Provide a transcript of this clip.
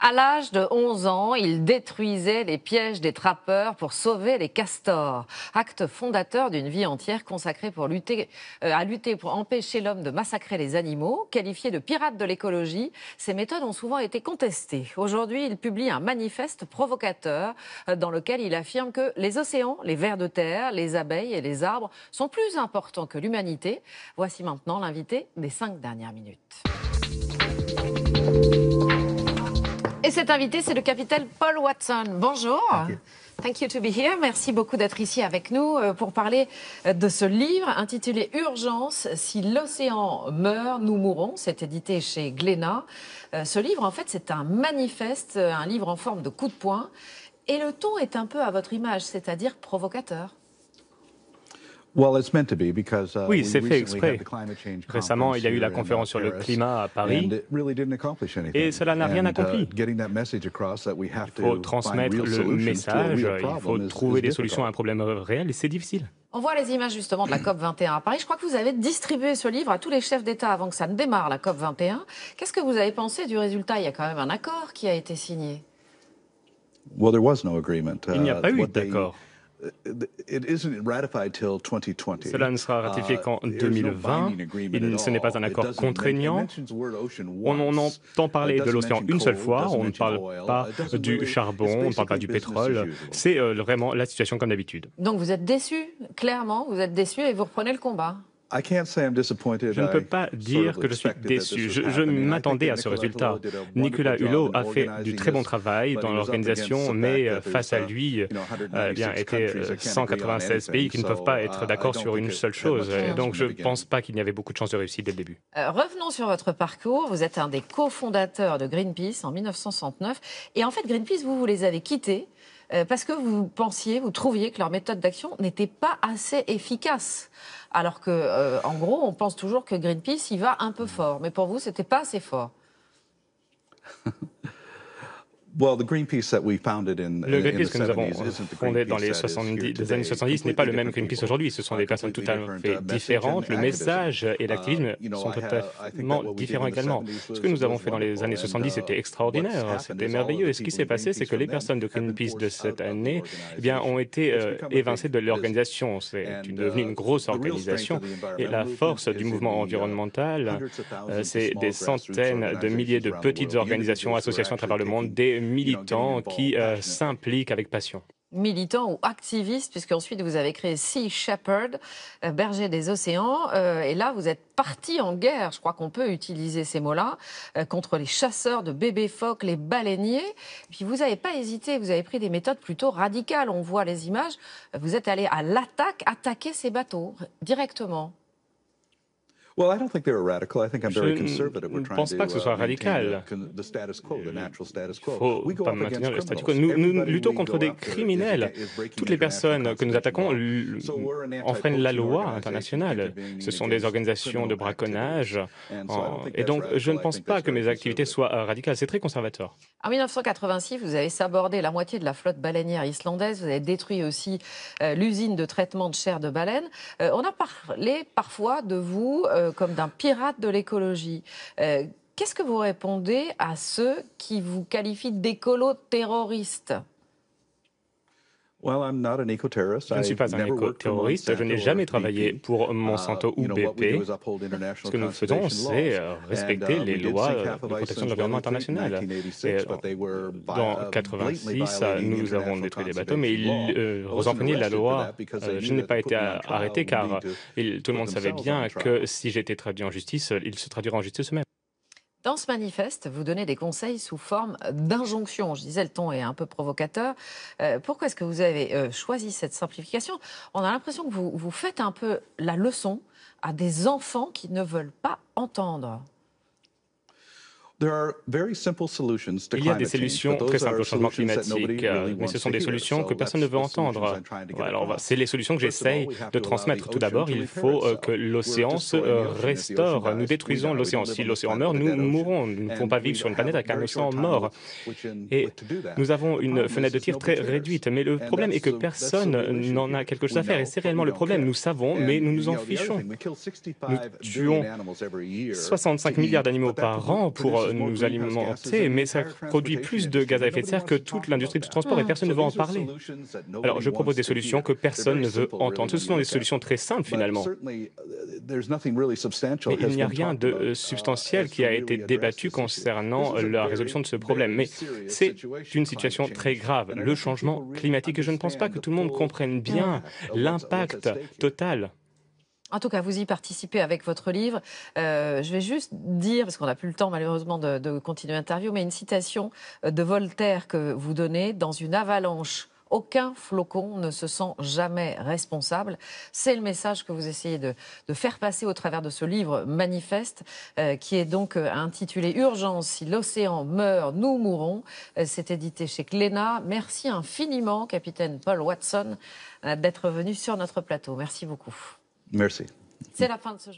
À l'âge de 11 ans, il détruisait les pièges des trappeurs pour sauver les castors. Acte fondateur d'une vie entière consacrée à lutter pour empêcher l'homme de massacrer les animaux. Qualifié de pirate de l'écologie, ces méthodes ont souvent été contestées. Aujourd'hui, il publie un manifeste provocateur dans lequel il affirme que les océans, les vers de terre, les abeilles et les arbres sont plus importants que l'humanité. Voici maintenant l'invité des 5 dernières minutes. Et cet invité, c'est le capitaine Paul Watson. Bonjour. Thank you to be here. Merci beaucoup d'être ici avec nous pour parler de ce livre intitulé Urgence, si l'océan meurt, nous mourrons. C'est édité chez Glénat. Ce livre, en fait, c'est un manifeste, un livre en forme de coup de poing. Et le ton est un peu à votre image, c'est-à-dire provocateur. Oui, c'est fait exprès. Récemment, il y a eu la conférence sur le climat à Paris et cela n'a rien accompli. Il faut transmettre le message, il faut trouver des solutions à un problème réel et c'est difficile. On voit les images justement de la COP21 à Paris. Je crois que vous avez distribué ce livre à tous les chefs d'État avant que ça ne démarre, la COP21. Qu'est-ce que vous avez pensé du résultat? Il y a quand même un accord qui a été signé. Il n'y a pas eu d'accord. Cela ne sera ratifié qu'en 2020. Ce n'est pas un accord contraignant. On en entend parler de l'océan une seule fois. On ne parle pas du charbon, on ne parle pas du pétrole. C'est vraiment la situation comme d'habitude. Donc vous êtes déçu, clairement, vous êtes déçu et vous reprenez le combat. Je ne peux pas dire que je suis déçu. Je m'attendais à ce résultat. Nicolas Hulot a fait du très bon travail dans l'organisation, mais face à lui, étaient 196 pays qui ne peuvent pas être d'accord sur une seule chose. Donc je ne pense pas qu'il y avait beaucoup de chances de réussite dès le début. Revenons sur votre parcours. Vous êtes un des cofondateurs de Greenpeace en 1969. Et en fait, Greenpeace, vous les avez quittés parce que vous trouviez que leur méthode d'action n'était pas assez efficace. Alors que, en gros, on pense toujours que Greenpeace y va un peu fort. Mais pour vous, c'était pas assez fort. Le Greenpeace que nous avons fondé dans les années 70 n'est pas le même Greenpeace aujourd'hui. Ce sont des personnes tout à fait différentes. Le message et l'activisme sont totalement différents également. Ce que nous avons fait dans les années 70 était extraordinaire, c'était merveilleux. Et ce qui s'est passé, c'est que les personnes de Greenpeace de cette année ont été évincées de l'organisation. C'est devenu une grosse organisation. Et la force du mouvement environnemental, c'est des centaines de milliers de petites organisations, associations à travers le monde, des militants qui s'impliquent avec passion. Militants ou activistes, puisqu'ensuite vous avez créé Sea Shepherd, berger des océans, et là vous êtes parti en guerre, je crois qu'on peut utiliser ces mots-là, contre les chasseurs de bébés phoques, les baleiniers. Et puis vous n'avez pas hésité, vous avez pris des méthodes plutôt radicales. On voit les images, vous êtes allé à l'attaque, attaquer ces bateaux directement. Je ne pense pas que ce soit radical. Il ne faut pas maintenir le statu quo. Nous luttons contre des criminels. Toutes les personnes que nous attaquons enfreignent la loi internationale. Ce sont des organisations de braconnage. Et donc, je ne pense pas que mes activités soient radicales. C'est très conservateur. En 1986, vous avez sabordé la moitié de la flotte baleinière islandaise. Vous avez détruit aussi l'usine de traitement de chair de baleine. On a parlé parfois de vous comme d'un pirate de l'écologie. Qu'est-ce que vous répondez à ceux qui vous qualifient d'écolo terroristes? Je ne suis pas un éco-terroriste, je n'ai jamais travaillé pour Monsanto ou BP. Ce que nous faisons, c'est respecter les lois de protection de l'environnement international. En 1986, nous avons détruit des bateaux, mais ils enfreignaient la loi. Je n'ai pas été arrêté car tout le monde savait bien que si j'étais traduit en justice, il se traduirait en justice eux-mêmes. Dans ce manifeste, vous donnez des conseils sous forme d'injonction. Je disais, le ton est un peu provocateur. Pourquoi est-ce que vous avez choisi cette simplification? On a l'impression que vous faites un peu la leçon à des enfants qui ne veulent pas entendre. Il y a des solutions très simples au changement climatique, mais ce sont des solutions que personne ne veut entendre. Alors, c'est les solutions que j'essaye de transmettre. Tout d'abord, il faut que l'océan se restaure. Nous détruisons l'océan. Si l'océan meurt, nous mourrons. Nous ne pouvons pas vivre sur une planète avec un océan mort. Et nous avons une fenêtre de tir très réduite. Mais le problème est que personne n'en a quelque chose à faire. Et c'est réellement le problème. Nous savons, mais nous nous en fichons. Nous tuons 65 milliards d'animaux par an pour nous alimenter, mais ça produit plus de gaz à effet de serre que toute l'industrie du transport et personne ne veut en parler. Alors je propose des solutions que personne ne veut entendre. Ce sont des solutions très simples finalement. Mais il n'y a rien de substantiel qui a été débattu concernant la résolution de ce problème. Mais c'est une situation très grave, le changement climatique. Et je ne pense pas que tout le monde comprenne bien l'impact total. En tout cas, vous y participez avec votre livre. Je vais juste dire, parce qu'on n'a plus le temps malheureusement de continuer l'interview, mais une citation de Voltaire que vous donnez: dans une avalanche, aucun flocon ne se sent jamais responsable. C'est le message que vous essayez de faire passer au travers de ce livre manifeste, qui est donc intitulé « Urgence, si l'océan meurt, nous mourrons ». C'est édité chez Glénat. Merci infiniment, capitaine Paul Watson, d'être venu sur notre plateau. Merci beaucoup. Merci. C'est la fin de ce jour.